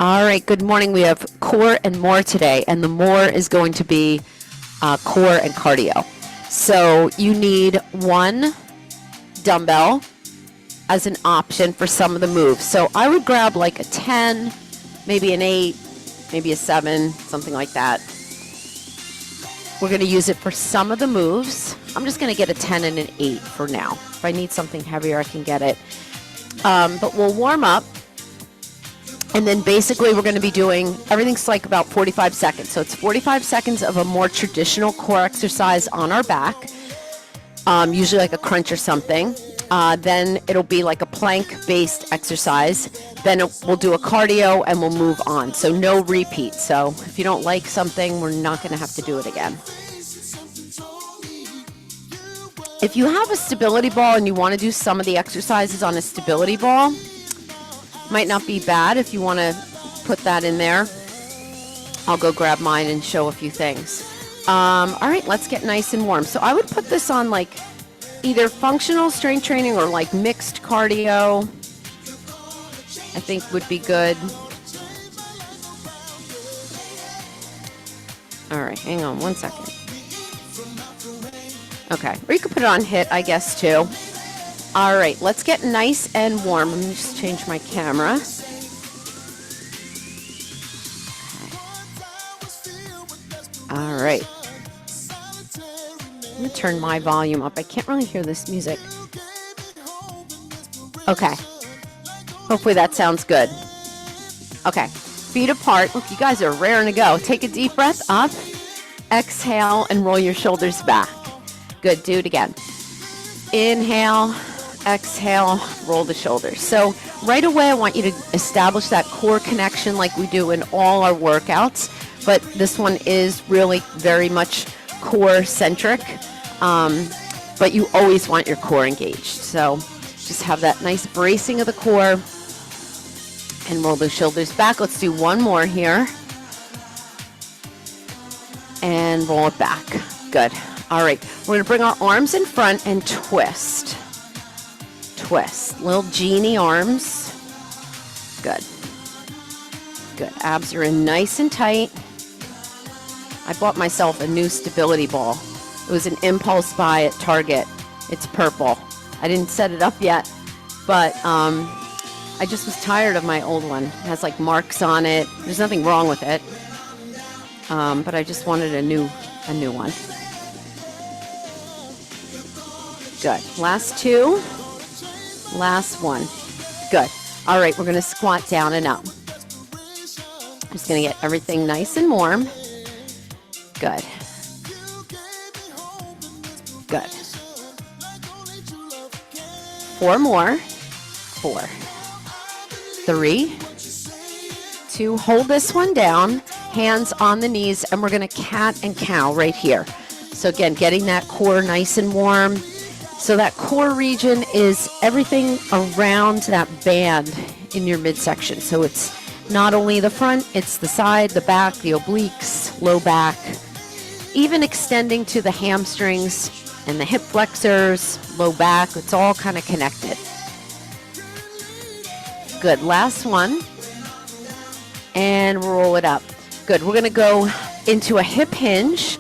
All right, good morning. We have core and more today, and the more is going to be core and cardio. So you need one dumbbell as an option for some of the moves. So I would grab like a 10, maybe an 8, maybe a 7, something like that. We're going to use it for some of the moves. I'm just going to get a 10 and an 8 for now. If I need something heavier, I can get it. But we'll warm up. And then basically we're going to be doing, everything's like about 45 seconds. So it's 45 seconds of a more traditional core exercise on our back, usually like a crunch or something. Then it'll be like a plank-based exercise. Then we'll do a cardio and we'll move on. So no repeat. So if you don't like something, we're not going to have to do it again. If you have a stability ball and you want to do some of the exercises on a stability ball, might not be bad if you want to put that in there. I'll go grab mine and show a few things. All right, let's get nice and warm. So I would put this on like either functional strength training or like mixed cardio. I think would be good. All right, hang on one second. Okay, or you could put it on HIIT, I guess, too. All right, let's get nice and warm. Let me just change my camera. Okay. All right. Let me turn my volume up. I can't really hear this music. Okay. Hopefully that sounds good. Okay. Feet apart. Look, you guys are raring to go. Take a deep breath up. Exhale and roll your shoulders back. Good. Do it again. Inhale. Exhale, roll the shoulders. So right away, I want you to establish that core connection like we do in all our workouts, but this one is really very much core centric, but you always want your core engaged. So just have that nice bracing of the core and roll the shoulders back. Let's do one more here and roll it back. Good. All right, we're gonna bring our arms in front and twist. Twist. Little genie arms. Good. Good. Abs are in nice and tight. I bought myself a new stability ball. It was an impulse buy at Target. It's purple. I didn't set it up yet, but I just was tired of my old one. It has like marks on it. There's nothing wrong with it, but I just wanted a new one. Good. Last two. Last one. Good. All right, we're going to squat down and up. Just going to get everything nice and warm. Good. Good. 4 more. 4. 3. 2. Hold this one down. Hands on the knees, and we're going to cat and cow right here. So again, getting that core nice and warm. So that core region is everything around that band in your midsection. So it's not only the front, it's the side, the back, the obliques, low back, even extending to the hamstrings and the hip flexors, low back. It's all kind of connected. Good. Last one. And roll it up. Good. We're going to go into a hip hinge.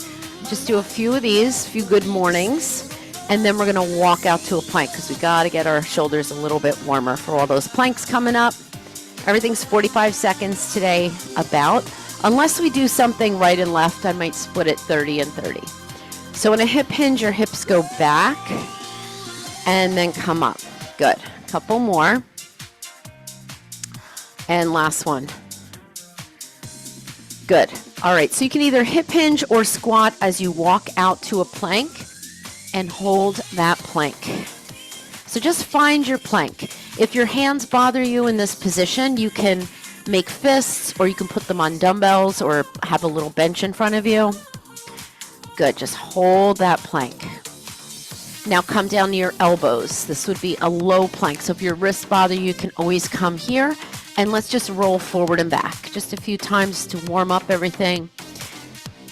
Just do a few of these, few good mornings. And then we're going to walk out to a plank because we got to get our shoulders a little bit warmer for all those planks coming up. Everything's 45 seconds today about. Unless we do something right and left, I might split it 30 and 30. So in a hip hinge, your hips go back and then come up. Good. A couple more. And last one. Good. All right. So you can either hip hinge or squat as you walk out to a plank. And hold that plank. So just find your plank. If your hands bother you in this position, you can make fists or you can put them on dumbbells or have a little bench in front of you. Good, just hold that plank. Now come down to your elbows. This would be a low plank. So if your wrists bother you, you can always come here and let's just roll forward and back. Just a few times to warm up everything.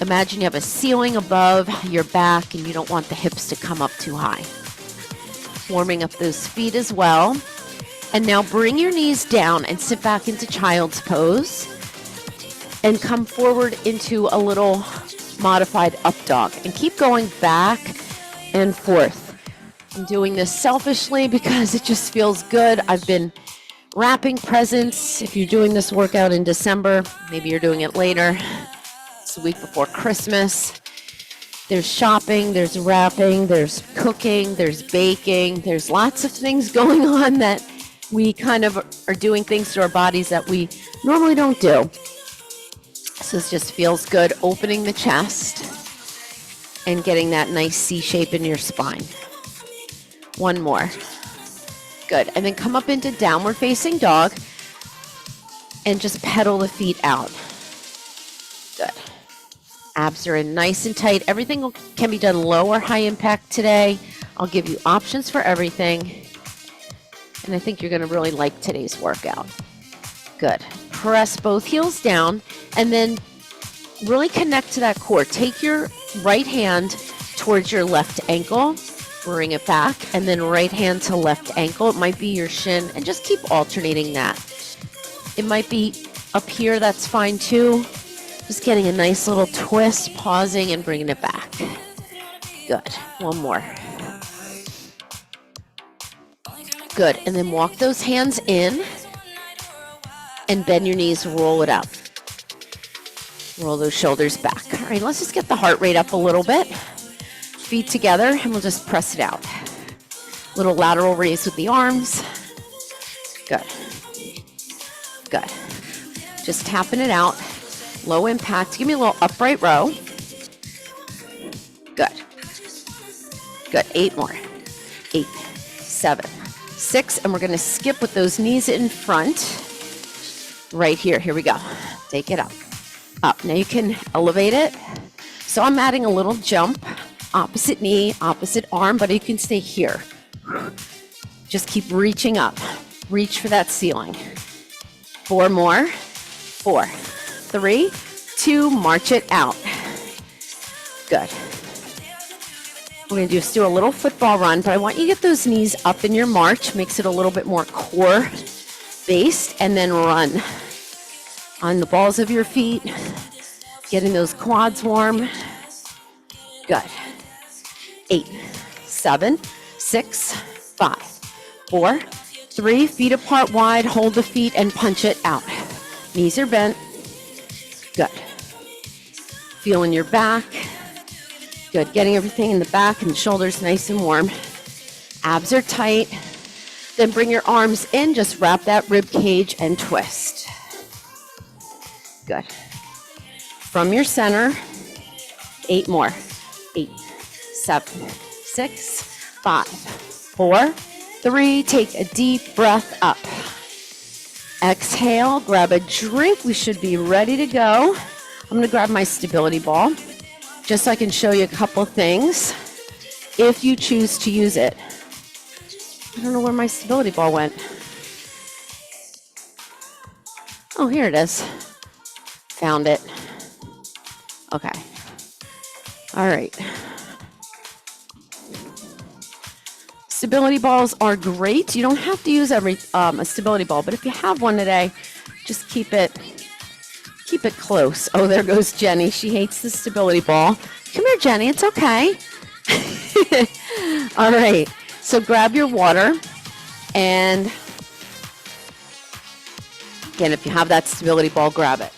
Imagine you have a ceiling above your back and you don't want the hips to come up too high. Warming up those feet as well. And now bring your knees down and sit back into child's pose and come forward into a little modified up dog and keep going back and forth. I'm doing this selfishly because it just feels good. I've been wrapping presents. If you're doing this workout in December, maybe you're doing it later. It's the week before Christmas. There's shopping, there's wrapping, there's cooking, there's baking. There's lots of things going on that we kind of are doing things to our bodies that we normally don't do. So this just feels good, opening the chest and getting that nice C shape in your spine. One more. Good. And then come up into downward facing dog and just pedal the feet out. Good. Abs are in nice and tight. Everything can be done low or high impact today. I'll give you options for everything. And I think you're going to really like today's workout. Good. Press both heels down and then really connect to that core. Take your right hand towards your left ankle, bring it back, and then right hand to left ankle. It might be your shin, and just keep alternating that. It might be up here, that's fine too. Just getting a nice little twist, pausing and bringing it back. Good. One more. Good. And then walk those hands in and bend your knees, roll it up. Roll those shoulders back. All right, let's just get the heart rate up a little bit. Feet together, and we'll just press it out. Little lateral raise with the arms. Good. Good. Just tapping it out. Low impact. Give me a little upright row. Good. Good. 8 more. 8, 7, 6. And we're going to skip with those knees in front. Right here. Here we go. Take it up. Up. Now you can elevate it. So I'm adding a little jump. Opposite knee, opposite arm, but you can stay here. Just keep reaching up. Reach for that ceiling. 4 more. 4, 3, 2, march it out. Good. We're going to just do a little football run, but I want you to get those knees up in your march. Makes it a little bit more core based, and then run on the balls of your feet, getting those quads warm. Good. 8, 7, 6, 5, 4, 3, feet apart wide, hold the feet and punch it out. Knees are bent. Good. Feeling your back. Good. Getting everything in the back and shoulders nice and warm. Abs are tight. Then bring your arms in, just wrap that rib cage and twist. Good. From your center, 8 more. 8, 7, 6, 5, 4, 3. Take a deep breath up. Exhale, grab a drink. We should be ready to go. I'm going to grab my stability ball just so I can show you a couple things if you choose to use it. I don't know where my stability ball went. Oh, here it is. Found it. Okay. All right. Stability balls are great. You don't have to use a stability ball, but if you have one today, just keep it close. Oh, there goes Jenny. She hates the stability ball. Come here, Jenny. It's okay. All right. So grab your water, and again, if you have that stability ball, grab it.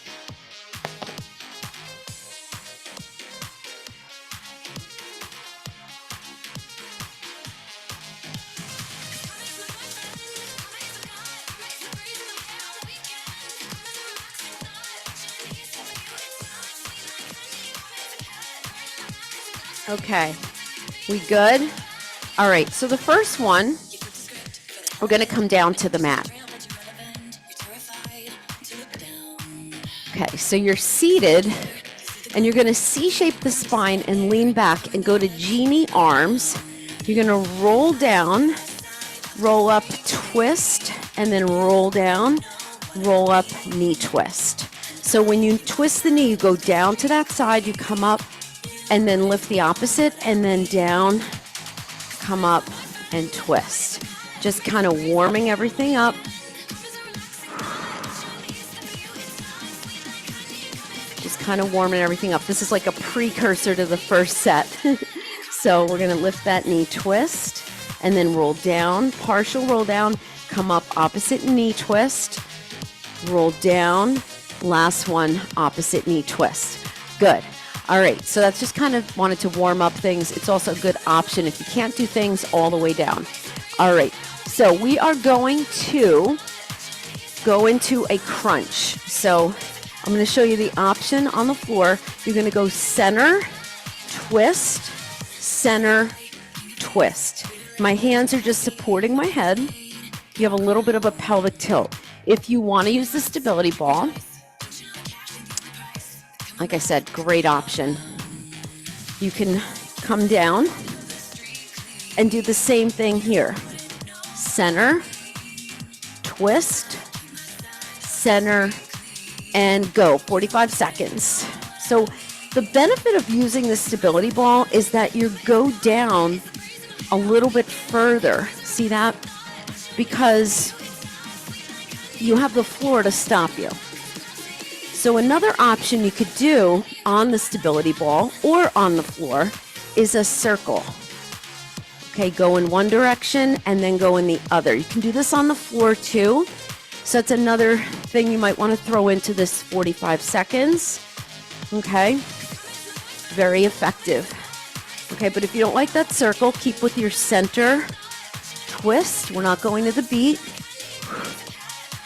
Okay, we good? All right, so the first one, we're going to come down to the mat. Okay, so you're seated, and you're going to C-shape the spine and lean back and go to genie arms. You're going to roll down, roll up, twist, and then roll down, roll up, knee twist. So when you twist the knee, you go down to that side, you come up, and then lift the opposite, and then down, come up, and twist. Just kind of warming everything up. Just kind of warming everything up. This is like a precursor to the first set. So we're going to lift that knee twist and then roll down, partial roll down, come up, opposite knee twist, roll down, last one, opposite knee twist. Good. All right, so that's just kind of wanted to warm up things. It's also a good option if you can't do things all the way down. All right, so we are going to go into a crunch. So I'm going to show you the option on the floor. You're going to go center, twist, center, twist. My hands are just supporting my head. You have a little bit of a pelvic tilt. If you want to use the stability ball, like I said, great option. You can come down and do the same thing here. Center, twist, center, and go. 45 seconds. So the benefit of using the stability ball is that you go down a little bit further. See that? Because you have the floor to stop you. So another option you could do on the stability ball or on the floor is a circle. Okay, go in one direction and then go in the other. You can do this on the floor too. So that's another thing you might want to throw into this 45 seconds. Okay, very effective. Okay, but if you don't like that circle, keep with your center twist. We're not going to the beat.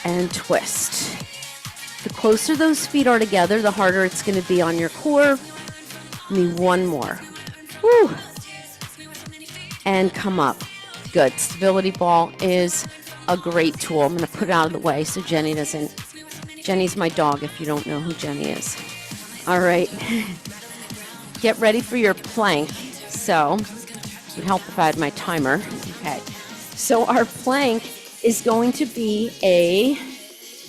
And twist. The closer those feet are together, the harder it's going to be on your core. Need one more. Woo. And come up. Good. Stability ball is a great tool. I'm going to put it out of the way so Jenny doesn't. Jenny's my dog if you don't know who Jenny is. All right. Get ready for your plank. So, it would help if I had my timer. Okay. So our plank is going to be a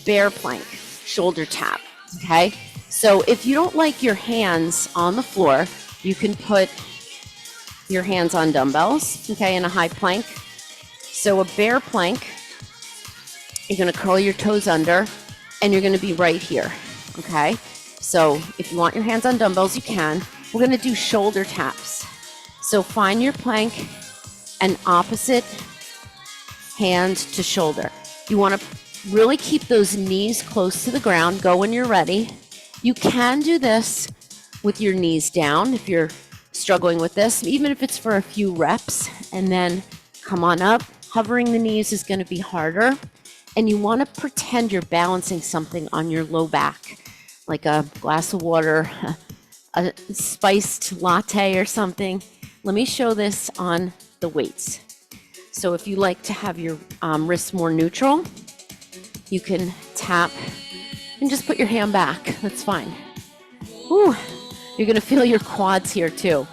bear plank, shoulder tap, okay? So if you don't like your hands on the floor, you can put your hands on dumbbells, okay, in a high plank. So a bear plank, you're gonna curl your toes under, and you're gonna be right here, okay? So if you want your hands on dumbbells, you can. We're gonna do shoulder taps. So find your plank and opposite hand to shoulder. You want to really keep those knees close to the ground. Go when you're ready. You can do this with your knees down if you're struggling with this, even if it's for a few reps, and then come on up. Hovering the knees is going to be harder, and you want to pretend you're balancing something on your low back, like a glass of water, a spiced latte or something. Let me show this on the weights. So if you like to have your wrists more neutral, you can tap and just put your hand back. That's fine. Whew. You're going to feel your quads here too.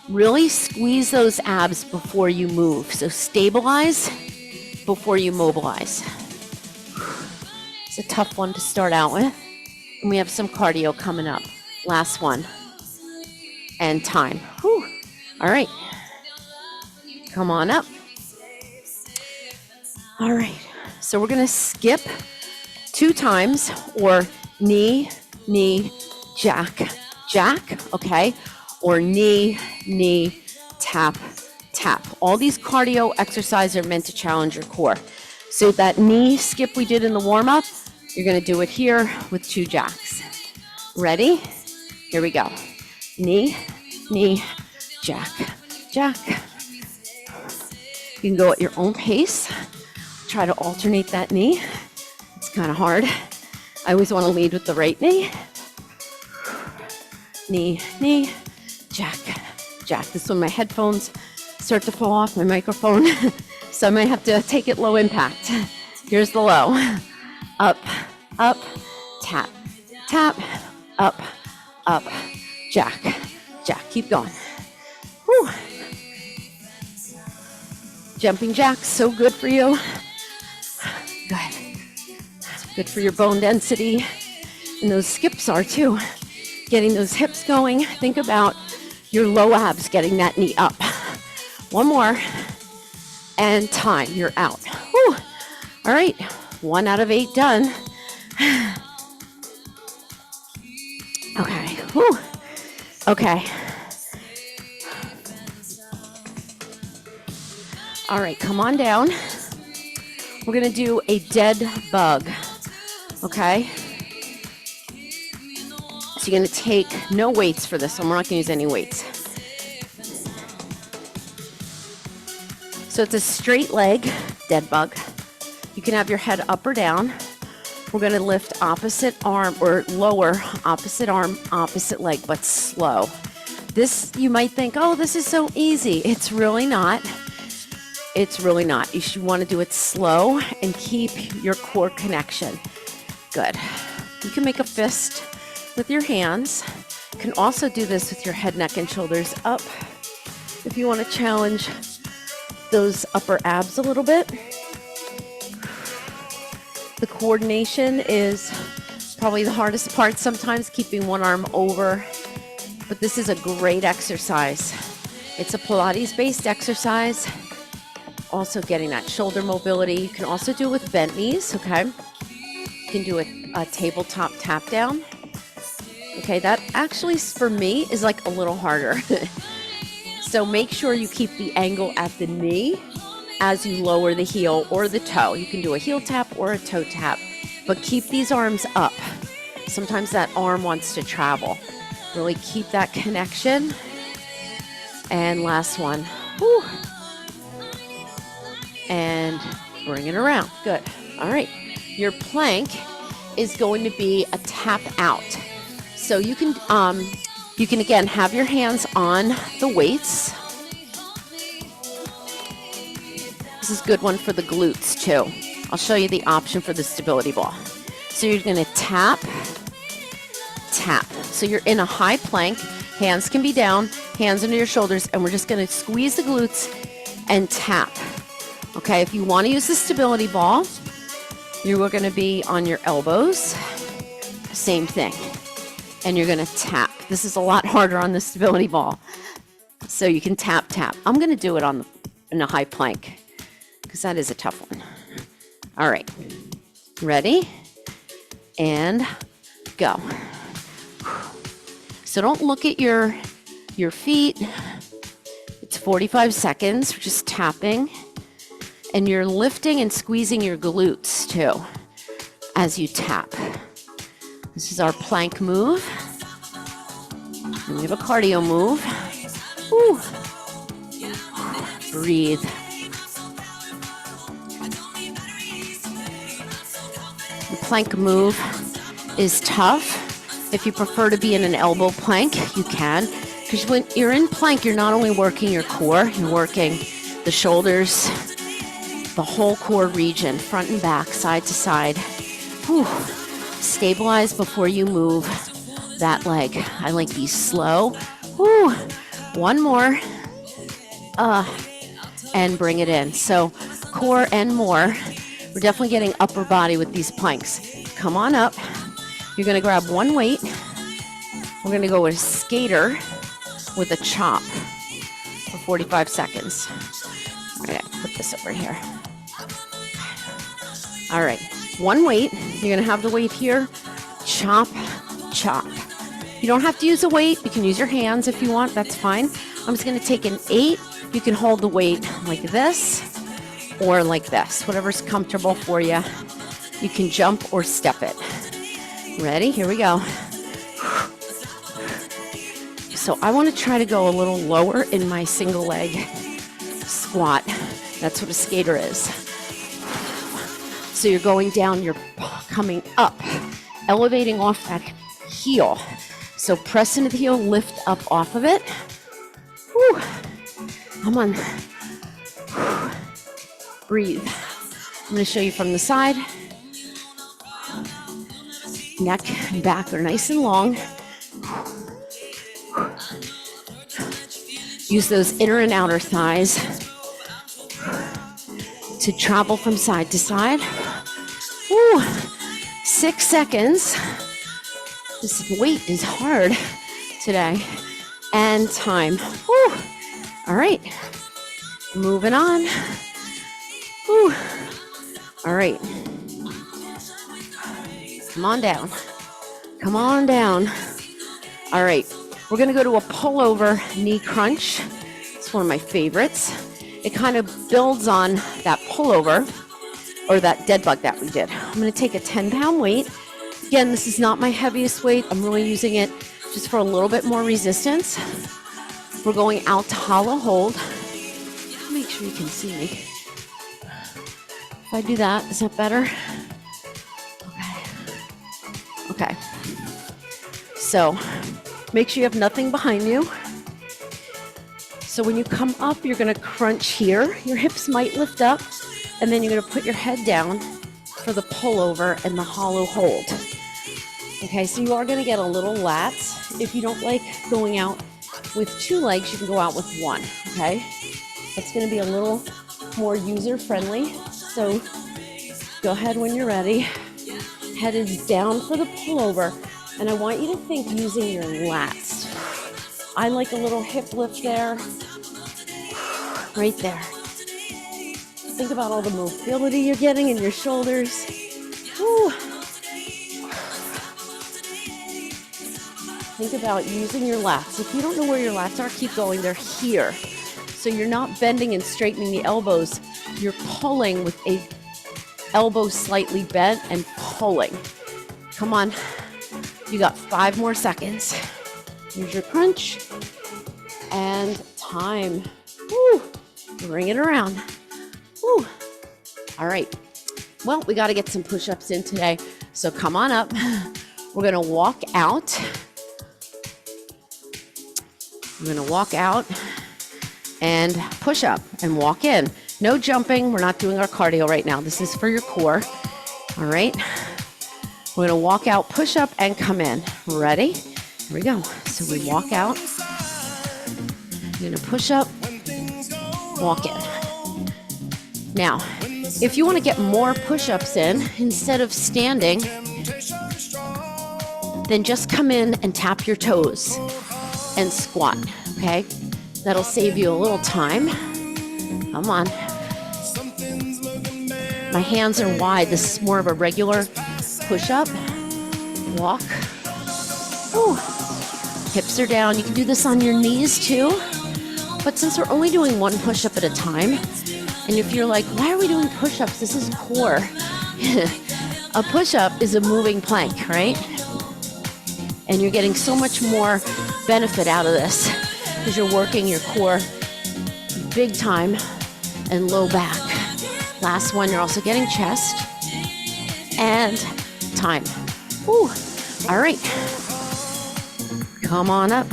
Really squeeze those abs before you move. So stabilize before you mobilize. It's a tough one to start out with. And we have some cardio coming up. Last one. And time. Whew. All right. Come on up. All right, so we're gonna skip 2 times, or knee, knee, jack, jack, okay? Or knee, knee, tap, tap. All these cardio exercises are meant to challenge your core. So that knee skip we did in the warm-up, you're gonna do it here with 2 jacks. Ready? Here we go. Knee, knee, jack, jack. You can go at your own pace. Try to alternate that knee. It's kind of hard. I always want to lead with the right knee. Knee, knee, jack, jack. This is when my headphones start to fall off, my microphone. So I might have to take it low impact. Here's the low. Up, up, tap, tap, up, up, jack, jack. Keep going. Whew. Jumping jacks, so good for you. Good. Good for your bone density. And those skips are too. Getting those hips going. Think about your low abs getting that knee up. One more. And time. You're out. Whew. All right. 1 out of 8 done. Okay. Whew. Okay. All right. Come on down. We're going to do a dead bug. Okay. So you're going to take no weights for this one. We're not going to use any weights. So it's a straight leg dead bug. You can have your head up or down. We're going to lift opposite arm or lower opposite arm, opposite leg, but slow. This, you might think, oh, this is so easy. It's really not. It's really not. You should want to do it slow and keep your core connection. Good. You can make a fist with your hands. You can also do this with your head, neck, and shoulders up if you want to challenge those upper abs a little bit. The coordination is probably the hardest part sometimes, keeping one arm over, but this is a great exercise. It's a Pilates-based exercise. Also getting that shoulder mobility. You can also do it with bent knees, okay? You can do a tabletop tap down. Okay, that actually for me is like a little harder. So make sure you keep the angle at the knee as you lower the heel or the toe. You can do a heel tap or a toe tap, but keep these arms up. Sometimes that arm wants to travel. Really keep that connection. And last one. Whew. And bring it around. Good. All right. Your plank is going to be a tap out. So you can again have your hands on the weights. This is a good one for the glutes too. I'll show you the option for the stability ball. So you're going to tap, tap. So you're in a high plank. Hands can be down, hands under your shoulders, and we're just going to squeeze the glutes and tap. Okay, if you want to use the stability ball, you are going to be on your elbows. Same thing. And you're going to tap. This is a lot harder on the stability ball. So you can tap, tap. I'm going to do it in a high plank because that is a tough one. All right. Ready? And go. So don't look at your feet. It's 45 seconds. We're just tapping. And you're lifting and squeezing your glutes too as you tap. This is our plank move. And we have a cardio move. Woo. Breathe. The plank move is tough. If you prefer to be in an elbow plank, you can. Because when you're in plank, you're not only working your core, you're working the shoulders, the whole core region, front and back, side to side. Whew. Stabilize before you move that leg. I like these slow. Whew. One more. And bring it in. So core and more. We're definitely getting upper body with these planks. Come on up. You're going to grab one weight. We're going to go with a skater with a chop for 45 seconds. All right, put this over here. All right, one weight. You're going to have the weight here. Chop, chop. You don't have to use a weight. You can use your hands if you want. That's fine. I'm just going to take an 8. You can hold the weight like this or like this, whatever's comfortable for you. You can jump or step it. Ready? Here we go. So I want to try to go a little lower in my single leg squat. That's what a skater is. So you're going down, you're coming up, elevating off that heel. So press into the heel, lift up off of it. Whew. Come on. Whew. Breathe. I'm going to show you from the side. Neck and back are nice and long. Use those inner and outer thighs to travel from side to side. Woo. 6 seconds. This weight is hard today. And time. Woo. All right. Moving on. Whew. All right. Come on down. Come on down. All right. We're going to go to a pullover knee crunch. It's one of my favorites. It kind of builds on that pullover or that dead bug that we did. I'm going to take a 10-pound weight. Again, this is not my heaviest weight. I'm really using it just for a little bit more resistance. We're going out to hollow hold. Make sure you can see me. If I do that, is that better? Okay. So make sure you have nothing behind you. So when you come up, you're going to crunch here. Your hips might lift up, and then you're going to put your head down for the pullover and the hollow hold. Okay, so you are going to get a little lats. If you don't like going out with 2 legs, you can go out with 1, okay? It's going to be a little more user-friendly. So go ahead when you're ready. Head is down for the pullover, and I want you to think using your lats. I like a little hip lift there, right there. Think about all the mobility you're getting in your shoulders. Whew. Think about using your lats. If you don't know where your lats are, keep going. They're here. So you're not bending and straightening the elbows. You're pulling with a elbow slightly bent and pulling. Come on. You got 5 more seconds. Here's your crunch. And time. Woo. Bring it around. Woo. All right. Well, we got to get some push-ups in today. So come on up. We're going to walk out. We're going to walk out and push up and walk in. No jumping. We're not doing our cardio right now. This is for your core. All right. We're going to walk out, push up, and come in. Ready? Here we go. So we walk out. You're going to push up, walk in. Now, if you want to get more push-ups in, instead of standing, then just come in and tap your toes and squat, okay? That'll save you a little time. Come on. My hands are wide. This is more of a regular push-up. Walk. Ooh. Hips are down. You can do this on your knees too. But since we're only doing 1 push-up at a time, and if you're like, why are we doing push-ups? This is core. A push-up is a moving plank, right? And you're getting so much more benefit out of this because you're working your core big time and low back. Last one, you're also getting chest and time. Woo. All right. Come on up.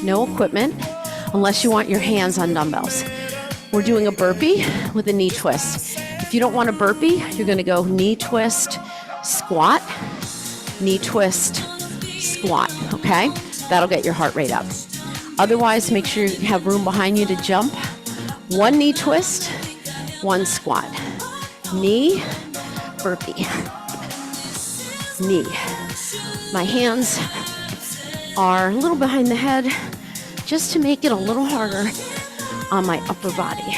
No equipment unless you want your hands on dumbbells. We're doing a burpee with a knee twist. If you don't want a burpee, you're going to go knee twist, squat, knee twist, squat, okay? That'll get your heart rate up. Otherwise, make sure you have room behind you to jump. 1 knee twist, 1 squat. Knee, burpee. Knee. My hands are a little behind the head just to make it a little harder on my upper body.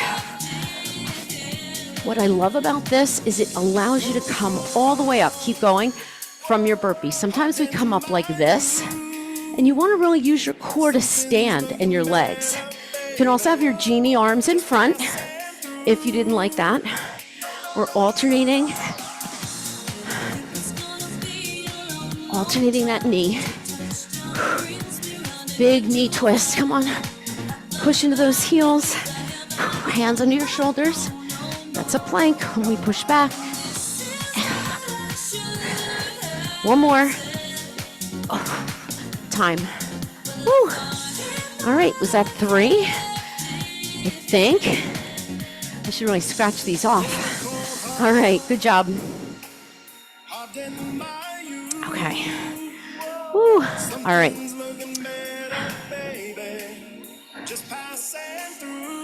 What I love about this is it allows you to come all the way up. Keep going from your burpee. Sometimes we come up like this, and you want to really use your core to stand and your legs. You can also have your genie arms in front if you didn't like that. We're alternating that knee. Big knee twist. Come on. Push into those heels. Hands under your shoulders. That's a plank. When we push back. 1 more. Oh, time. Woo. All right. Was that 3? I think. I should really scratch these off. All right. Good job. Okay. Woo. All right.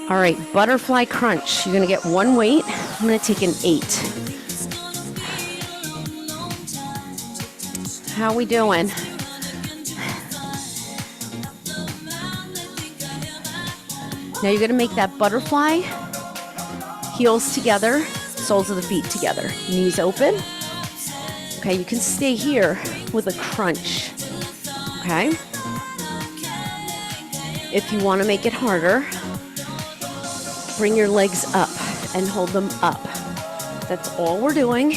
All right, butterfly crunch. You're going to get 1 weight. I'm going to take an 8. How we doing? Now you're going to make that butterfly Heels together, soles of the feet together. Knees open. Okay, you can stay here with a crunch. Okay? If you want to make it harder, bring your legs up and hold them up. That's all we're doing.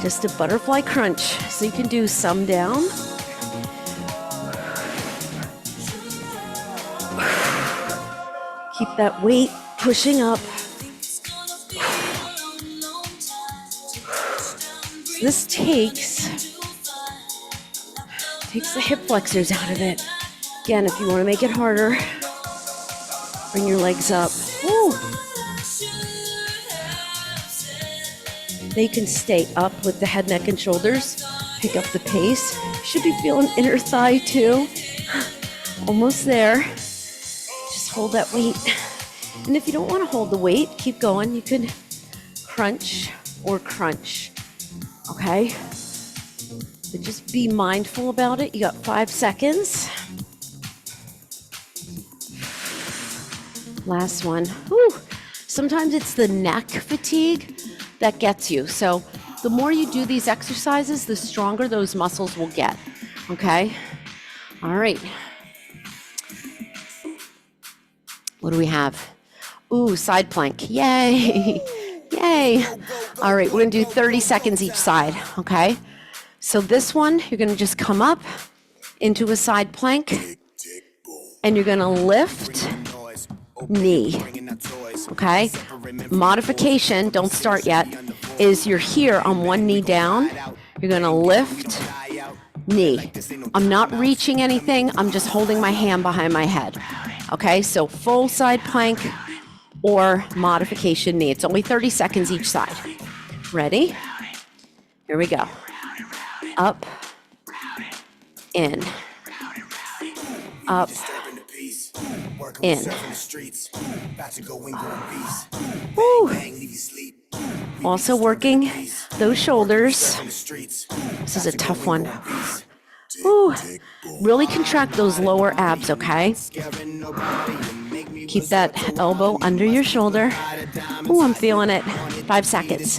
Just a butterfly crunch. So you can do some down. Keep that weight pushing up. So this takes the hip flexors out of it. Again, if you want to make it harder, bring your legs up. Woo. They can stay up with the head, neck, and shoulders. Pick up the pace. You should be feeling inner thigh too. Almost there. Just hold that weight. And if you don't want to hold the weight, keep going. You could crunch or crunch. Okay? So just be mindful about it. You got 5 seconds. Last one. Whew. Sometimes it's the neck fatigue that gets you. So the more you do these exercises, the stronger those muscles will get. Okay? All right. What do we have? Ooh, side plank. Yay. Yay. All right, we're going to do 30 seconds each side. Okay? So this one, you're going to just come up into a side plank, and you're going to lift knee. Okay? Modification, don't start yet, is you're here on one knee down. You're going to lift knee. I'm not reaching anything. I'm just holding my hand behind my head. Okay? So full side plank or modification knee. It's only 30 seconds each side. Ready? Here we go. Up, in, up, in. Woo. Also working those shoulders. This is a tough one. Woo. Really contract those lower abs, okay? Keep that elbow under your shoulder. Ooh, I'm feeling it. 5 seconds.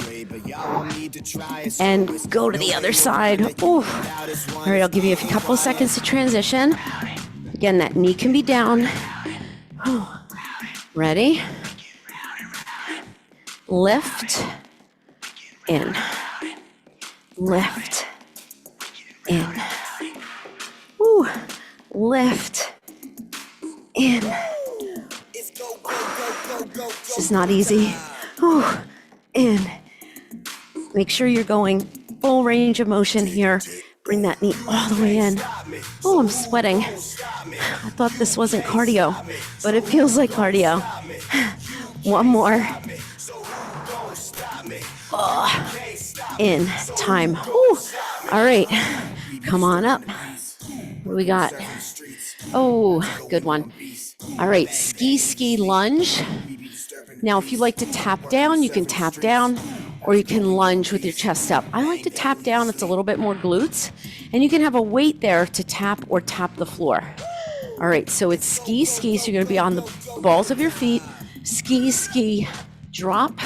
And go to the other side. Ooh. All right, I'll give you a couple of seconds to transition. Again, that knee can be down. Ooh. Ready? Lift, in, lift, in. Ooh. Lift, in. This is not easy. Ooh. In. Make sure you're going full range of motion here. Bring that knee all the way in. Oh, I'm sweating. I thought this wasn't cardio, but it feels like cardio. One more. Oh. In. Time. Ooh. All right. Come on up. What do we got? Oh, good one. All right. Ski lunge. Now, if you like to tap down, you can tap down, or you can lunge with your chest up. I like to tap down. It's a little bit more glutes. And you can have a weight there to tap or tap the floor. All right, so it's ski. So you're going to be on the balls of your feet. Ski, drop.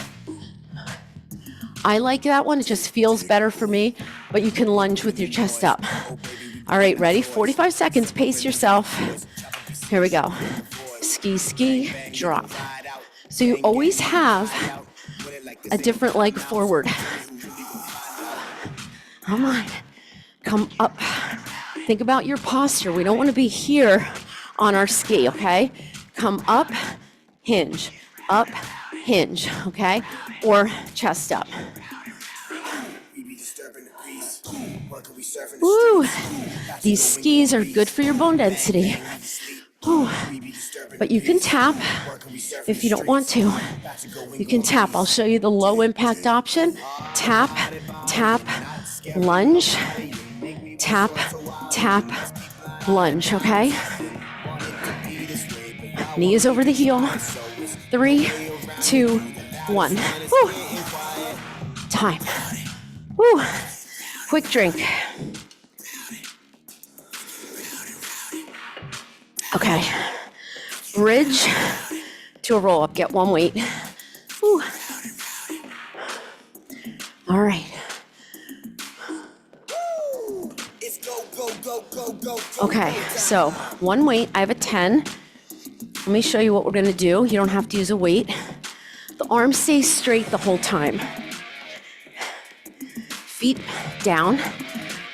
I like that one. It just feels better for me. But you can lunge with your chest up. All right, ready? 45 seconds. Pace yourself. Here we go. Ski, drop. So you always have a different leg forward. Come on. Come up. Think about your posture. We don't want to be here on our ski, okay? Come up, hinge, okay? Or chest up. Woo! These skis are good for your bone density. Ooh. But you can tap if you don't want to. You can tap. I'll show you the low impact option. Tap, lunge, tap, lunge, okay? Knee is over the heel. 3, 2, 1. Woo. Time. Woo. Quick drink. Okay. Bridge to a roll up. Get one weight. Whew. All right. Okay, so one weight, I have a 10. Let me show you what we're gonna do. You don't have to use a weight. The arm stays straight the whole time. Feet down.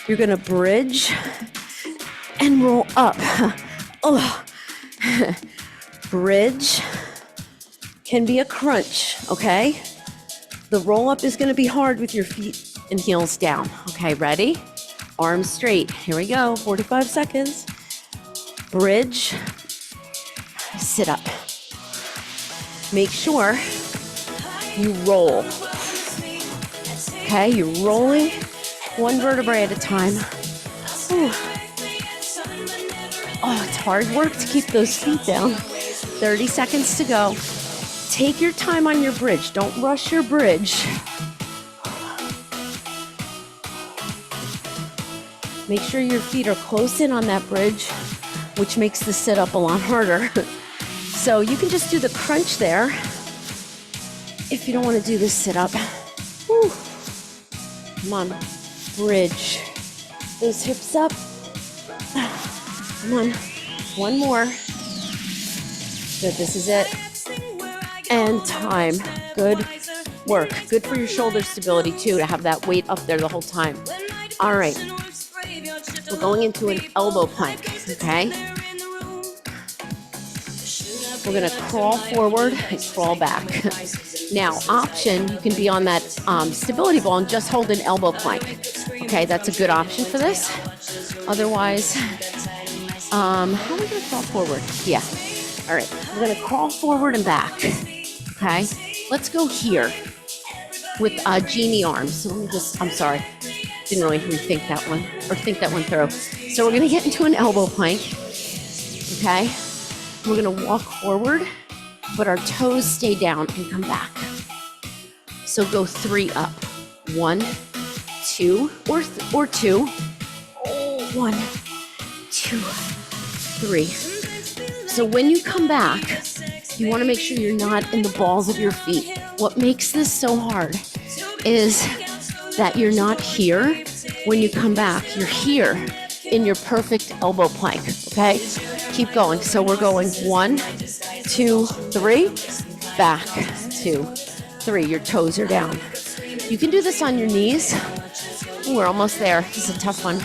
You're gonna bridge and roll up. Oh. Bridge can be a crunch, okay? The roll up is gonna be hard with your feet and heels down. Okay, ready? Arms straight. Here we go, 45 seconds. Bridge, sit up. Make sure you roll. Okay, you're rolling one vertebrae at a time. Ooh. Oh, it's hard work to keep those feet down. 30 seconds to go. Take your time on your bridge. Don't rush your bridge. Make sure your feet are close in on that bridge, which makes the sit-up a lot harder. So you can just do the crunch there if you don't want to do the sit-up. Whew. Come on, bridge. Those hips up. Come on, one more. Good, this is it. And time. Good work. Good for your shoulder stability too, to have that weight up there the whole time. All right, we're going into an elbow plank, okay? We're gonna crawl forward and crawl back. Now, option, you can be on that stability ball and just hold an elbow plank. Okay, that's a good option for this. Otherwise, how are we gonna crawl forward? Yeah, all right, we're gonna crawl forward and back, okay? Let's go here with genie arms. So let me just, I'm sorry, didn't really rethink that one, or think that one through. So we're gonna get into an elbow plank, okay? We're gonna walk forward, but our toes stay down and come back. So go 3 up. 1, 2, or 2. 1, 2, 3. So when you come back, you wanna make sure you're not in the balls of your feet. What makes this so hard is that you're not here when you come back. You're here in your perfect elbow plank, okay? Keep going. So we're going 1, 2, 3, back, 2, 3. Your toes are down. You can do this on your knees. Ooh, we're almost there. This is a tough one.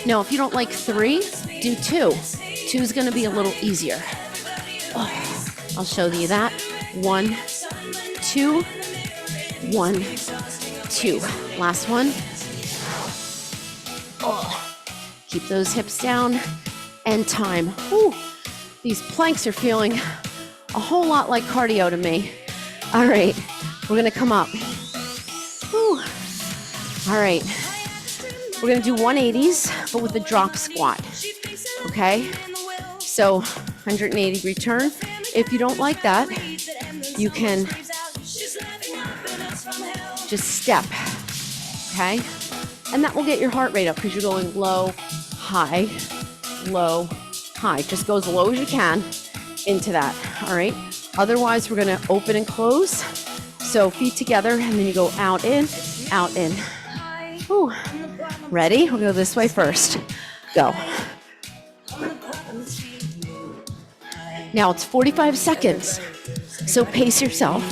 No, if you don't like 3, do 2. 2 is gonna be a little easier. Oh, I'll show you that. 1, 2, 1, 2. Last one. Oh. Keep those hips down and time. Whew. These planks are feeling a whole lot like cardio to me. All right, we're gonna come up. Whew. All right, we're gonna do 180s, but with a drop squat, okay? So 180 return. If you don't like that, you can just step, okay? And that will get your heart rate up because you're going low, high, low, high. Just go as low as you can into that, all right? Otherwise, we're gonna open and close. So feet together, and then you go out, in, out, in. Whew. Ready? We'll go this way first. Go. Now it's 45 seconds. So pace yourself,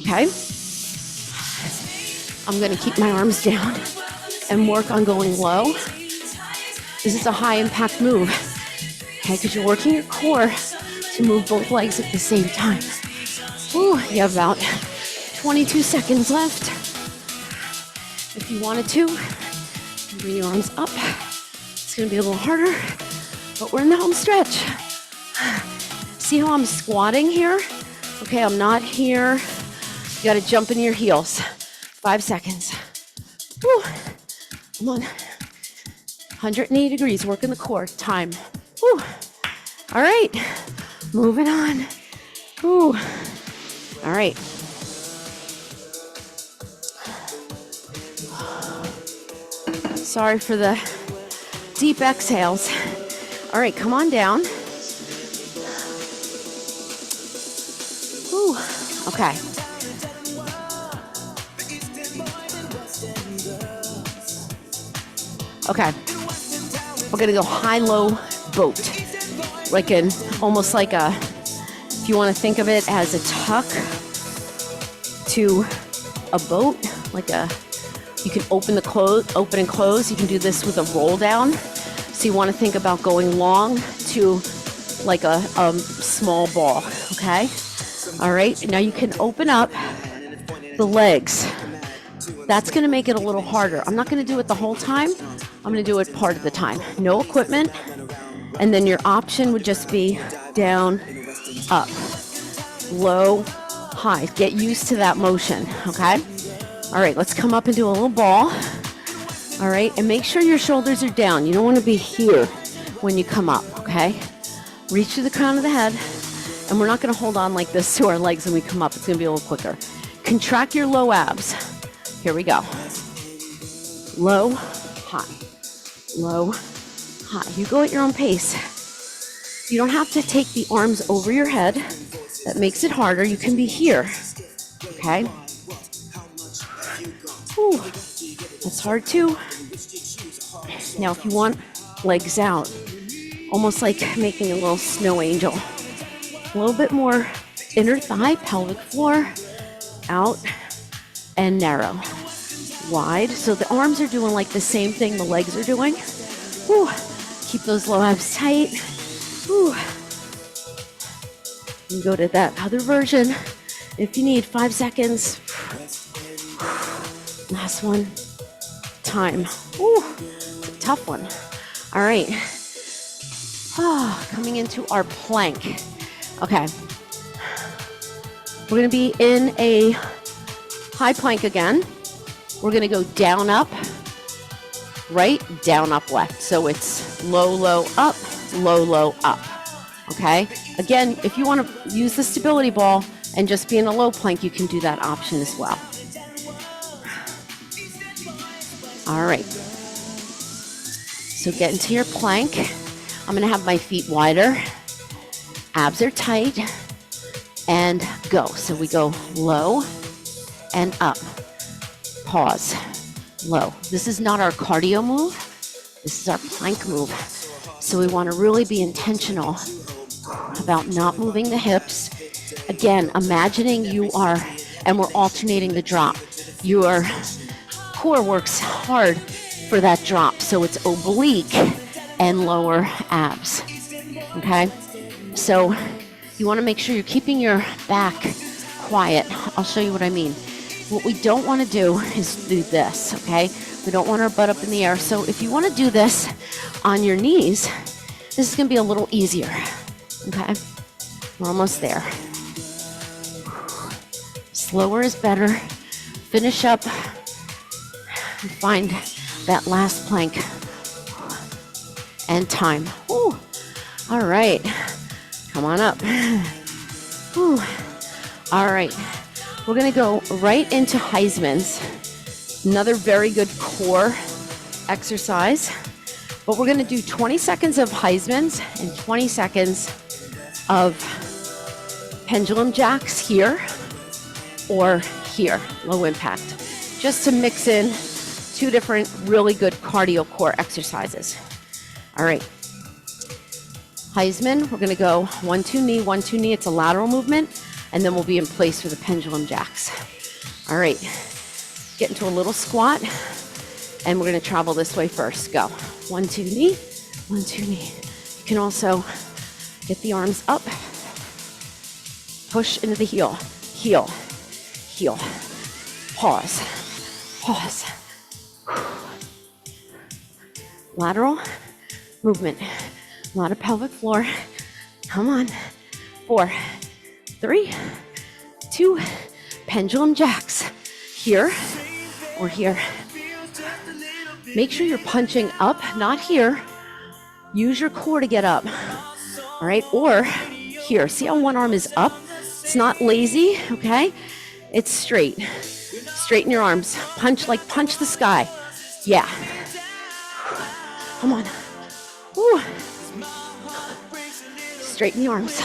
okay? I'm gonna keep my arms down and work on going low. This is a high impact move, okay? Because you're working your core to move both legs at the same time. Ooh, you have about 22 seconds left. If you wanted to, bring your arms up. It's gonna be a little harder, but we're in the home stretch. See how I'm squatting here? Okay, I'm not here. You gotta jump into your heels. 5 seconds. Woo. Come on. 180 degrees, working the core, time. Woo. All right, moving on. Woo. All right. Sorry for the deep exhales. All right, come on down. Okay. Okay. We're gonna go high-low boat. Almost like a, if you want to think of it as a tuck to a boat, you can open and close. You can do this with a roll down. So you want to think about going long to like a small ball, okay? All right, now you can open up the legs. That's gonna make it a little harder. I'm not gonna do it the whole time. I'm gonna do it part of the time. No equipment, and then your option would just be down, up, low, high. Get used to that motion, okay? All right, let's come up and do a little ball. All right, and make sure your shoulders are down. You don't want to be here when you come up, okay? Reach to the crown of the head, and we're not going to hold on like this to our legs when we come up. It's going to be a little quicker. Contract your low abs. Here we go. Low, high, low, high. You go at your own pace. You don't have to take the arms over your head. That makes it harder. You can be here, okay? Ooh, that's hard too. Now, if you want legs out, almost like making a little snow angel. A little bit more inner thigh, pelvic floor, out, and narrow. Wide, so the arms are doing like the same thing the legs are doing. Whew. Keep those low abs tight. Whew. You can go to that other version if you need. 5 seconds. Last one. Time. Ooh, it's a tough one. All right. Coming into our plank. Okay. We're going to be in a high plank again. We're going to go down, up, right, down, up, left. So it's low, low, up, low, low, up. Okay? Again, if you want to use the stability ball and just be in a low plank, you can do that option as well. All right. So get into your plank. I'm going to have my feet wider. Abs are tight. And go. So we go low and up. Pause. Low. This is not our cardio move. This is our plank move. So we want to really be intentional about not moving the hips. Again, imagining you are, and we're alternating the drop. Your core works hard for that drop. So it's oblique and lower abs. Okay? So you want to make sure you're keeping your back quiet. I'll show you what I mean. What we don't want to do is do this, okay? We don't want our butt up in the air. So if you want to do this on your knees, this is going to be a little easier, okay? We're almost there. Slower is better. Finish up and find that last plank. And time. Ooh. All right. Come on up. Ooh. All right. We're going to go right into Heisman's. Another very good core exercise. But we're going to do 20 seconds of Heisman's and 20 seconds of pendulum jacks here or here, low impact. Just to mix in two different really good cardio core exercises. All right. Heisman, we're going to go 1-2 knee, 1-2 knee. It's a lateral movement. And then we'll be in place for the pendulum jacks. All right, get into a little squat, and we're gonna travel this way first. Go, 1-2 knee, 1-2 knee. You can also get the arms up, push into the heel, heel, heel, pause, pause. Lateral movement, a lot of pelvic floor. Come on, 4, 3, 2, pendulum jacks. Here or here. Make sure you're punching up, not here. Use your core to get up. All right, or here. See how one arm is up? It's not lazy, okay? It's straight. Straighten your arms. Punch the sky. Yeah. Come on. Woo. Straighten the arms.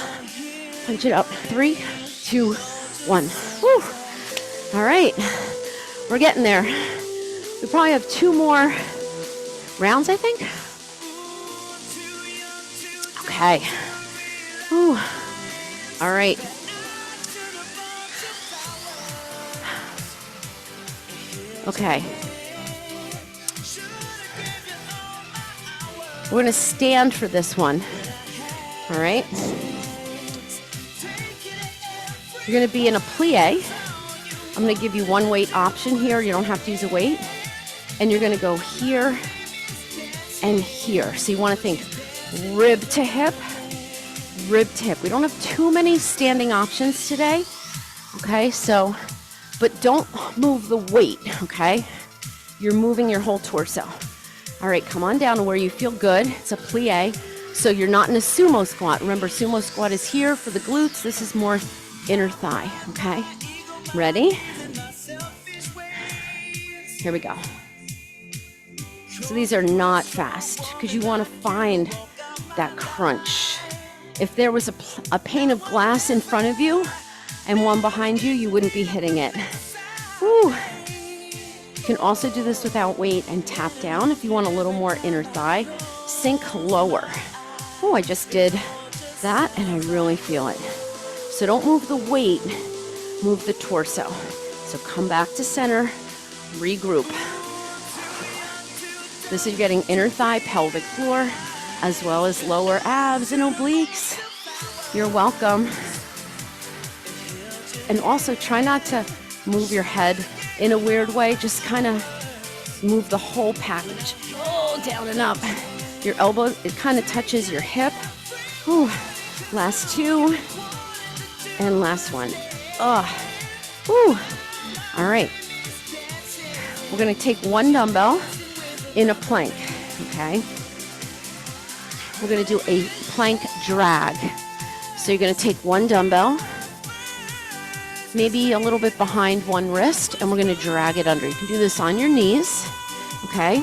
Punch it up. 3, 2, 1. Whew. All right, we're getting there. We probably have 2 more rounds, I think. Okay. Whew. All right. Okay. We're going to stand for this one. All right. You're going to be in a plie. I'm going to give you one weight option here. You don't have to use a weight. And you're going to go here and here. So you want to think rib to hip, rib to hip. We don't have too many standing options today. Okay, so, but don't move the weight, okay? You're moving your whole torso. All right, come on down to where you feel good. It's a plie. So you're not in a sumo squat. Remember, sumo squat is here for the glutes. This is more inner thigh, okay? Ready? Here we go. So these are not fast because you want to find that crunch. If there was a pane of glass in front of you and one behind you, you wouldn't be hitting it. Woo. You can also do this without weight and tap down if you want a little more inner thigh. Sink lower. Oh, I just did that and I really feel it. So don't move the weight, move the torso. So come back to center, regroup. This is getting inner thigh, pelvic floor, as well as lower abs and obliques. You're welcome. And also try not to move your head in a weird way. Just kind of move the whole package. Oh, down and up. Your elbow, it kind of touches your hip. Ooh. Last 2. And last one. Ooh. All right. We're going to take 1 dumbbell in a plank, okay? We're going to do a plank drag. So you're going to take 1 dumbbell, maybe a little bit behind one wrist, and we're going to drag it under. You can do this on your knees, okay?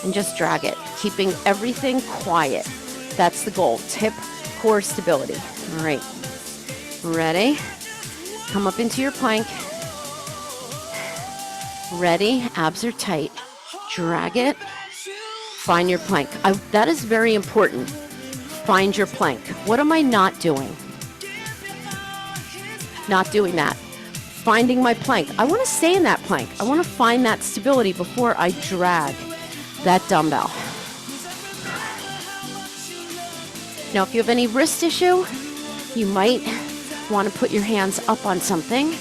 And just drag it, keeping everything quiet. That's the goal. It's hip, core stability. All right. Ready? Come up into your plank. Ready? Abs are tight. Drag it. Find your plank. That is very important. Find your plank. What am I not doing? Not doing that. Finding my plank. I want to stay in that plank. I want to find that stability before I drag that dumbbell. Now, if you have any wrist issue, you might want to put your hands up on something.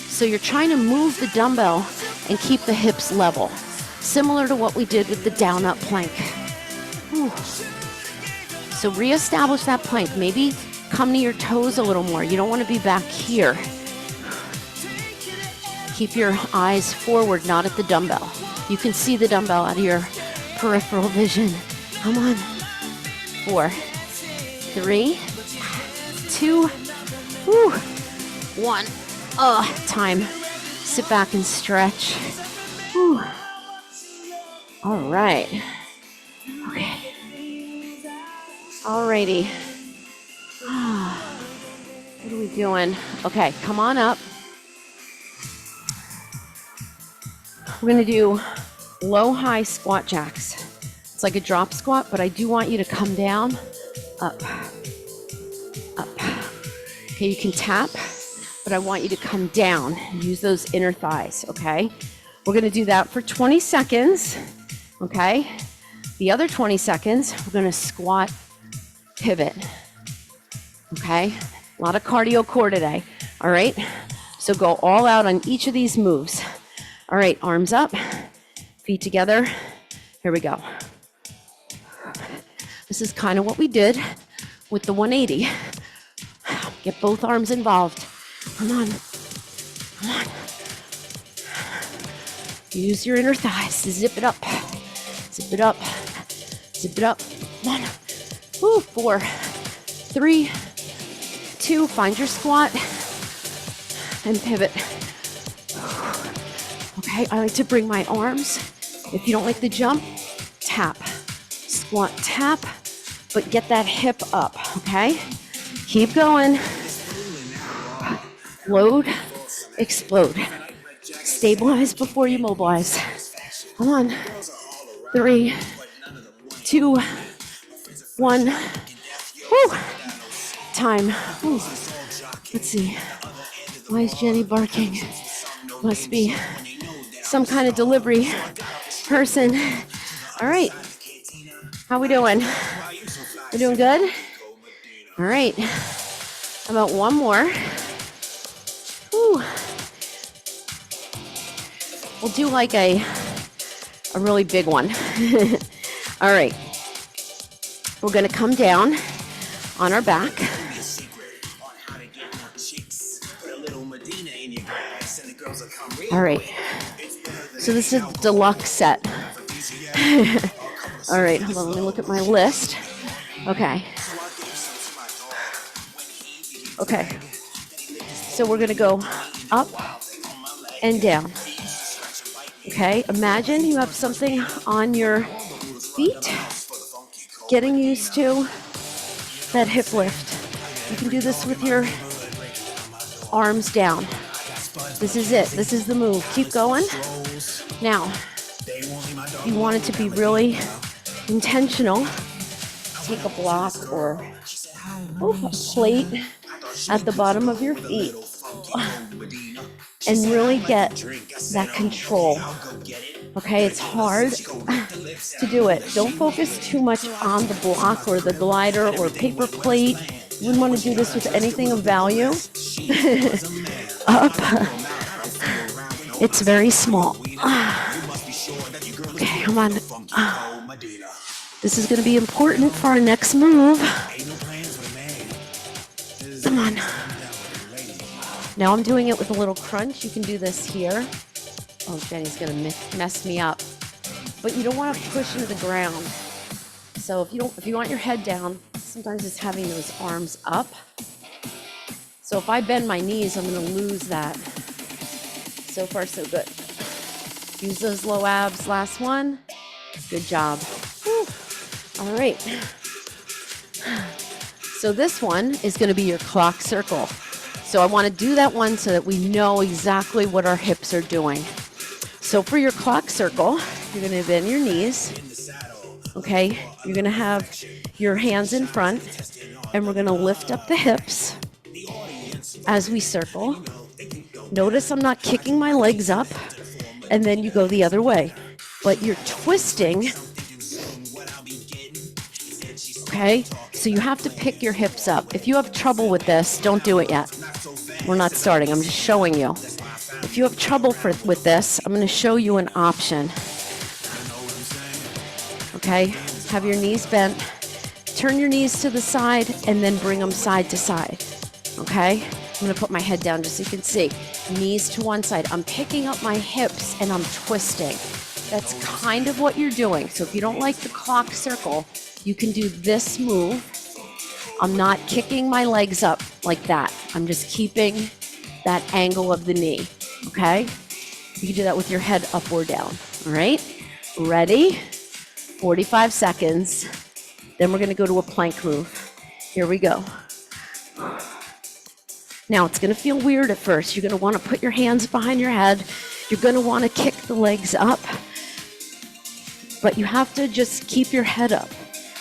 So you're trying to move the dumbbell and keep the hips level, similar to what we did with the down-up plank. Whew. So reestablish that plank. Maybe come to your toes a little more. You don't want to be back here. Keep your eyes forward, not at the dumbbell. You can see the dumbbell out of your peripheral vision. Come on. 4, 3, 2, 1. Time. Sit back and stretch. Whew. All right. Okay. Alrighty. What are we doing? Okay, come on up. We're going to do low-high squat jacks. It's like a drop squat, but I do want you to come down, up, up. Okay, you can tap, but I want you to come down and use those inner thighs, okay? We're going to do that for 20 seconds, okay? The other 20 seconds, we're going to squat, pivot, okay? A lot of cardio core today, all right? So go all out on each of these moves. All right, arms up, feet together. Here we go. This is kind of what we did with the 180. Get both arms involved. Come on. Come on. Use your inner thighs to zip it up. Zip it up. Zip it up. Come on. Woo, 4, 3, 2. Find your squat and pivot. Okay, I like to bring my arms. If you don't like the jump, tap. Squat, tap. but get that hip up, okay? Keep going. Load, explode. Stabilize before you mobilize. Come on. 3, 2, 1. Whew. Time. Whew. Let's see. Why is Jenny barking? Must be some kind of delivery person. All right. How we doing? We doing good? All right. How about one more? Whew. We'll do like a really big one. All right. We're going to come down on our back. All right. So this is the deluxe set. All right, hold on, let me look at my list. Okay. Okay. So we're gonna go up and down. Okay, imagine you have something on your feet. Getting used to that hip lift. You can do this with your arms down. This is it. This is the move. Keep going. Now, you want it to be really intentional. Take a block or a plate at the bottom of your feet and really get that control. Okay, it's hard to do it. Don't focus too much on the block or the glider or paper plate. You wouldn't want to do this with anything of value. Up. It's very small. Okay, come on. This is going to be important for our next move. Come on. Now I'm doing it with a little crunch. You can do this here. Oh, Jenny's going to mess me up. But you don't want to push into the ground. So if you want your head down, sometimes it's having those arms up. So if I bend my knees, I'm going to lose that. So far, so good. Use those low abs. Last one. Good job. Whew. All right. So this one is going to be your clock circle. So I want to do that one so that we know exactly what our hips are doing. So for your clock circle, you're going to bend your knees. Okay. You're going to have your hands in front, and we're going to lift up the hips as we circle. Notice I'm not kicking my legs up, and then you go the other way. But you're twisting, okay? So you have to pick your hips up. If you have trouble with this, don't do it yet. We're not starting. I'm just showing you. If you have trouble with this, I'm going to show you an option. Okay? Have your knees bent. Turn your knees to the side, and then bring them side to side. Okay? I'm going to put my head down just so you can see. Knees to one side. I'm picking up my hips and I'm twisting. That's kind of what you're doing. So if you don't like the clock circle, you can do this move. I'm not kicking my legs up like that. I'm just keeping that angle of the knee. Okay? You can do that with your head up or down. All right? Ready? 45 seconds. Then we're going to go to a plank move. Here we go. Now, it's going to feel weird at first. You're going to want to put your hands behind your head. You're going to want to kick the legs up. But you have to just keep your head up,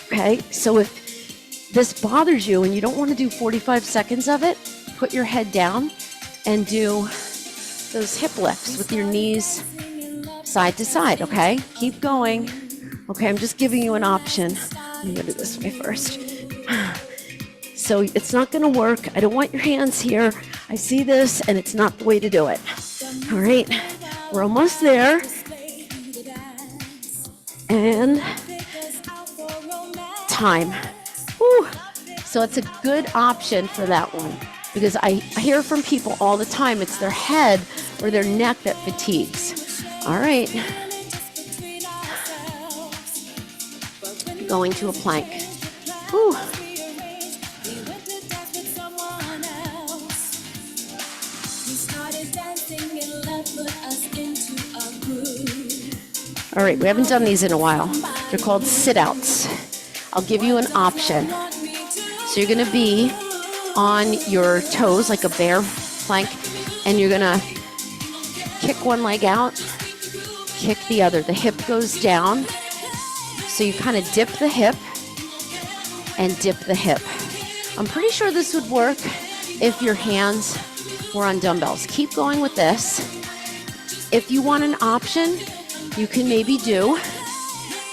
okay? So if this bothers you and you don't want to do 45 seconds of it, put your head down and do those hip lifts with your knees side to side, okay? Keep going. Okay, I'm just giving you an option. I'm going to do this way first. So it's not going to work. I don't want your hands here. I see this, and it's not the way to do it. All right, we're almost there. And time. Whew. So it's a good option for that one because I hear from people all the time, it's their head or their neck that fatigues. All right. Going to a plank. Whew. All right, we haven't done these in a while. They're called sit-outs. I'll give you an option. So you're going to be on your toes like a bear plank, and you're going to kick one leg out, kick the other. The hip goes down, so you kind of dip the hip and dip the hip. I'm pretty sure this would work if your hands were on dumbbells. Keep going with this. If you want an option, you can maybe do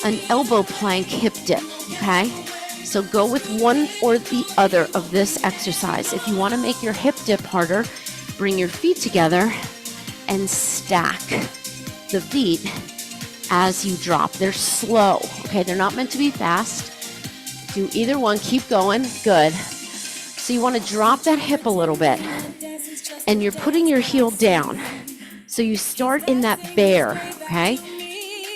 an elbow plank hip dip, okay? So go with one or the other of this exercise. If you want to make your hip dip harder, bring your feet together and stack the feet as you drop. They're slow, okay? They're not meant to be fast. Do either one, keep going, good. So you want to drop that hip a little bit, and you're putting your heel down. So you start in that bear, okay?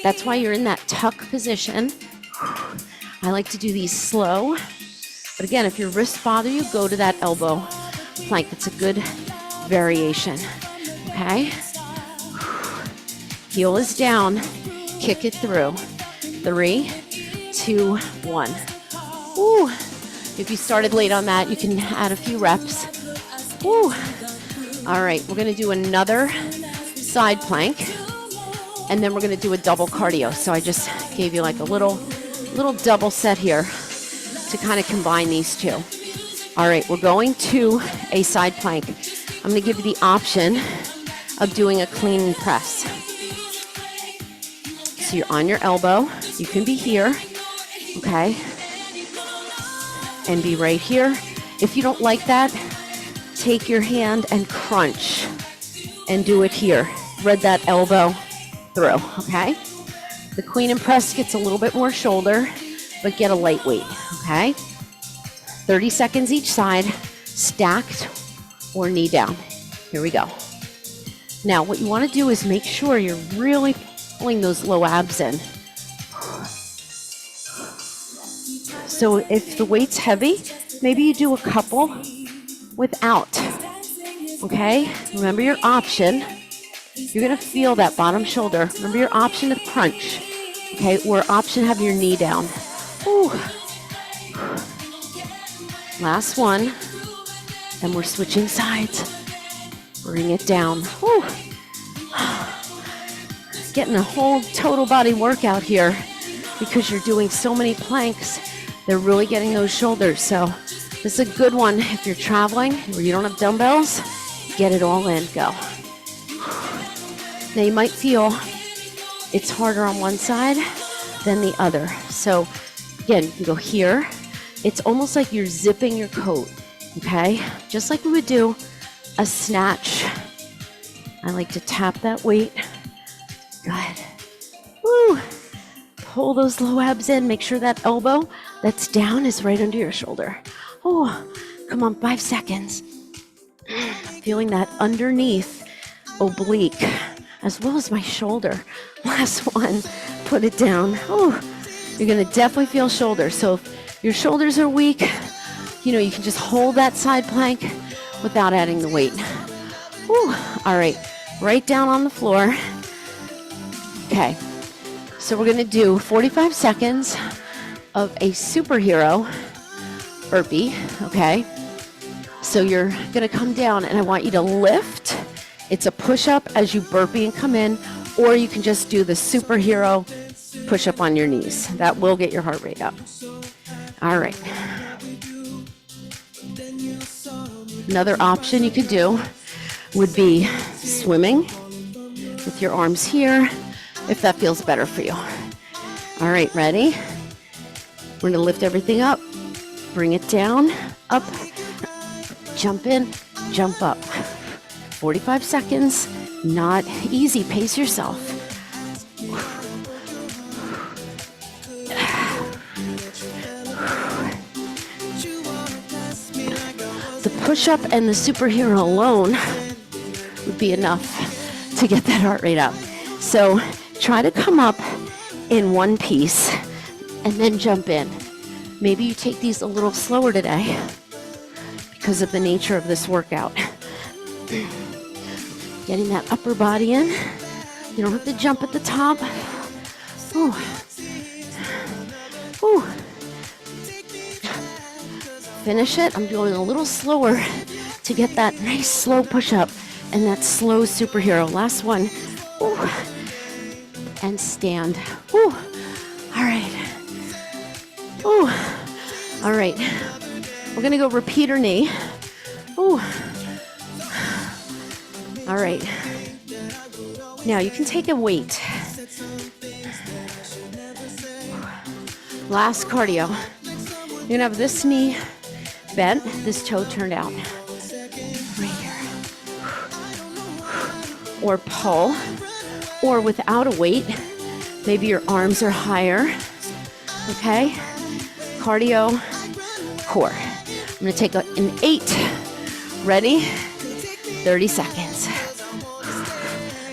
That's why you're in that tuck position. I like to do these slow. But again, if your wrists bother you, go to that elbow plank. It's a good variation, okay? Heel is down, kick it through. 3, 2, 1. Ooh. If you started late on that, you can add a few reps. Ooh. All right, we're gonna do another side plank, and then we're gonna do a double cardio. So I just gave you like a little double set here to kind of combine these two. All right, we're going to a side plank. I'm gonna give you the option of doing a clean and press. So you're on your elbow, you can be here, okay? And be right here. If you don't like that, take your hand and crunch and do it here. Thread that elbow through, okay? The clean and press gets a little bit more shoulder, but get a light weight, okay? 30 seconds each side, stacked or knee down. Here we go. Now, what you want to do is make sure you're really pulling those low abs in. So if the weight's heavy, maybe you do a couple without, okay? Remember your option. You're gonna feel that bottom shoulder. Remember your option to crunch, okay? Or option have your knee down. Ooh. Last one, and we're switching sides. Bring it down. Ooh. Getting a whole total body workout here because you're doing so many planks. They're really getting those shoulders. So this is a good one if you're traveling where you don't have dumbbells. Get it all in, go. Now you might feel it's harder on one side than the other. So again, you can go here. It's almost like you're zipping your coat, okay? Just like we would do a snatch. I like to tap that weight. Good. Woo! Pull those low abs in. Make sure that elbow that's down is right under your shoulder. Oh, come on, 5 seconds. Feeling that underneath oblique as well as my shoulder. Last one, put it down. Oh, you're gonna definitely feel shoulder. So if your shoulders are weak, you know, you can just hold that side plank without adding the weight. Whew. All right, right down on the floor. Okay, so we're gonna do 45 seconds of a superhero burpee, okay? So you're gonna come down and I want you to lift. It's a push-up as you burpee and come in, or you can just do the superhero push-up on your knees. That will get your heart rate up. All right. Another option you could do would be swimming with your arms here, if that feels better for you. All right, ready? We're gonna lift everything up, bring it down, up, jump in, jump up. 45 seconds, not easy, pace yourself. The push-up and the superhero alone would be enough to get that heart rate up. So try to come up in one piece and then jump in. Maybe you take these a little slower today because of the nature of this workout. Getting that upper body in. You don't have to jump at the top. Ooh. Ooh. finish it, I'm going a little slower to get that nice slow push-up and that slow superhero. Last one. Ooh. And stand. Ooh. All right. Ooh. All right. We're going to go repeater knee. Ooh. All right. Now you can take a weight. Last cardio. You're going to have this knee bent, this toe turned out. Right here. Or pull. Or without a weight, maybe your arms are higher. Okay? Cardio, core. I'm going to take an 8. Ready? 30 seconds.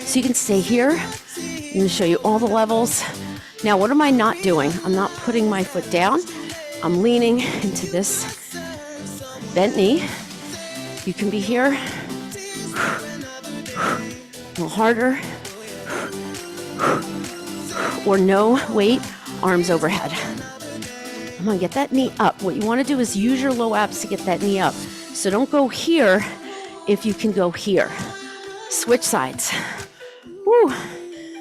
So you can stay here. I'm going to show you all the levels. Now, what am I not doing? I'm not putting my foot down. I'm leaning into this bent knee. You can be here. A little harder. Or no weight, arms overhead. Come on, get that knee up. What you want to do is use your low abs to get that knee up. So don't go here if you can go here. Switch sides. Woo.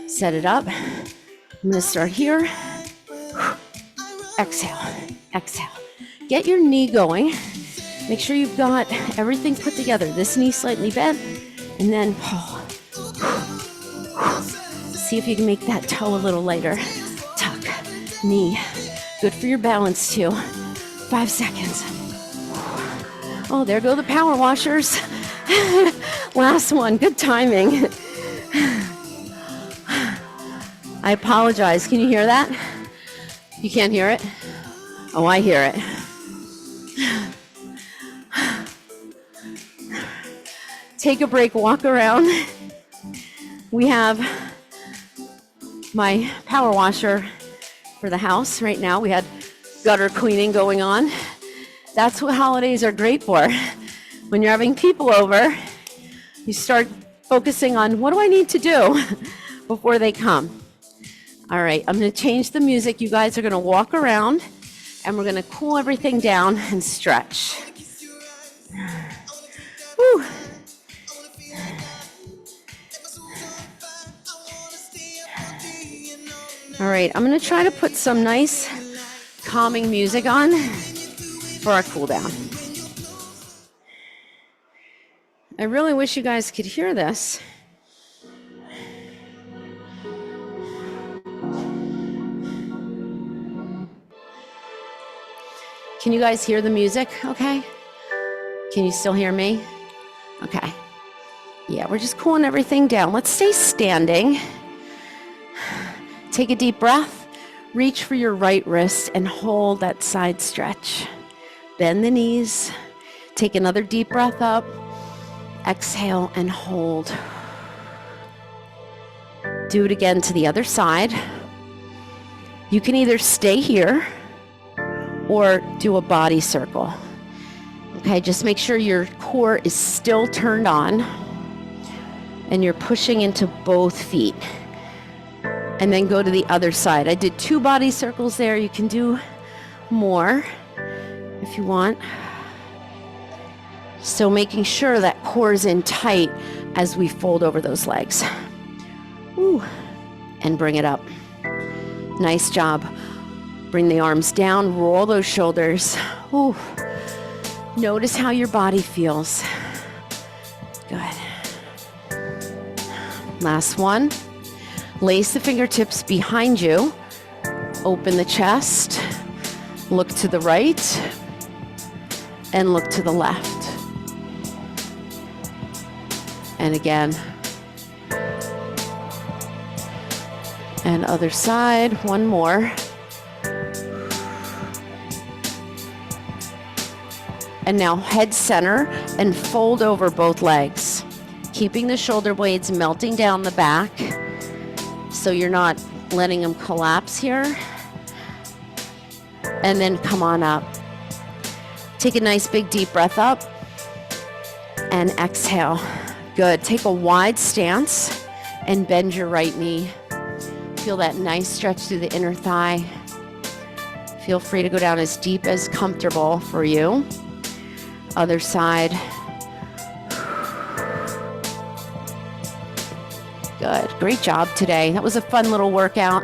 Set it up. I'm going to start here. Exhale, exhale. Get your knee going. Make sure you've got everything put together. This knee slightly bent, and then pull. See if you can make that toe a little lighter. Tuck, knee. Good for your balance too. 5 seconds. Oh, there go the power washers. Last one, good timing. I apologize, can you hear that? You can't hear it? Oh, I hear it. Take a break, walk around. We have my power washer for the house right now. We had gutter cleaning going on. That's what holidays are great for. When you're having people over, you start focusing on what do I need to do before they come. All right, I'm going to change the music. You guys are going to walk around and we're going to cool everything down and stretch. Whew. All right, I'm going to try to put some nice calming music on for our cool down. I really wish you guys could hear this. Can you guys hear the music okay? Can you still hear me? Okay. Yeah, we're just cooling everything down. Let's stay standing. Take a deep breath. Reach for your right wrist and hold that side stretch. Bend the knees. Take another deep breath up. Exhale and hold. Do it again to the other side. You can either stay here or do a body circle. Okay, just make sure your core is still turned on and you're pushing into both feet. And then go to the other side. I did 2 body circles there. You can do more if you want. So making sure that core is in tight as we fold over those legs. Ooh. And bring it up. Nice job. Bring the arms down, roll those shoulders. Ooh. Notice how your body feels. Good. Last one. Lace the fingertips behind you. Open the chest. Look to the right. And look to the left. And again. And other side. One more. And now head center and fold over both legs, keeping the shoulder blades melting down the back so you're not letting them collapse here. And then come on up. Take a nice big deep breath up and exhale. Good. Take a wide stance and bend your right knee. Feel that nice stretch through the inner thigh. Feel free to go down as deep as comfortable for you. Other side. Good. Great job today. That was a fun little workout.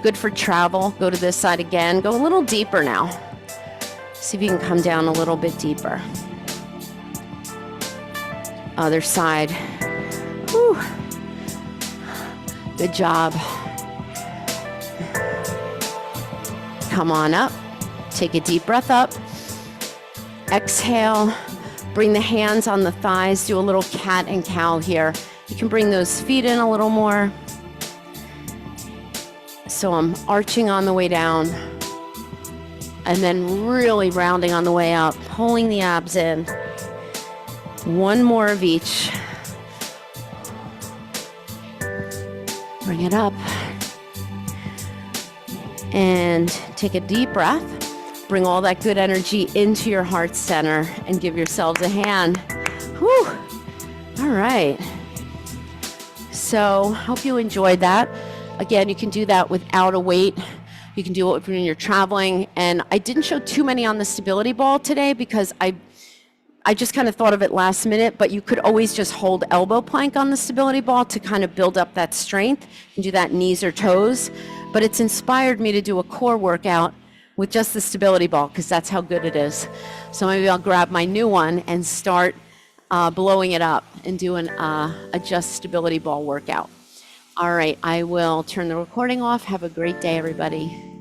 Good for travel. Go to this side again. Go a little deeper now. See if you can come down a little bit deeper. Other side. Whew. Good job. Come on up. Take a deep breath up. Exhale. Bring the hands on the thighs. Do a little cat and cow here. You can bring those feet in a little more. So I'm arching on the way down and then really rounding on the way up, pulling the abs in. One more of each. Bring it up. And take a deep breath. Bring all that good energy into your heart center and give yourselves a hand. Whew. All right. So hope you enjoyed that. Again, you can do that without a weight. You can do it when you're traveling. And I didn't show too many on the stability ball today because I just kind of thought of it last minute, but you could always just hold elbow plank on the stability ball to kind of build up that strength. You can do that knees or toes. But it's inspired me to do a core workout with just the stability ball because that's how good it is. So maybe I'll grab my new one and start blowing it up and do a just stability ball workout. All right, I will turn the recording off. Have a great day, everybody.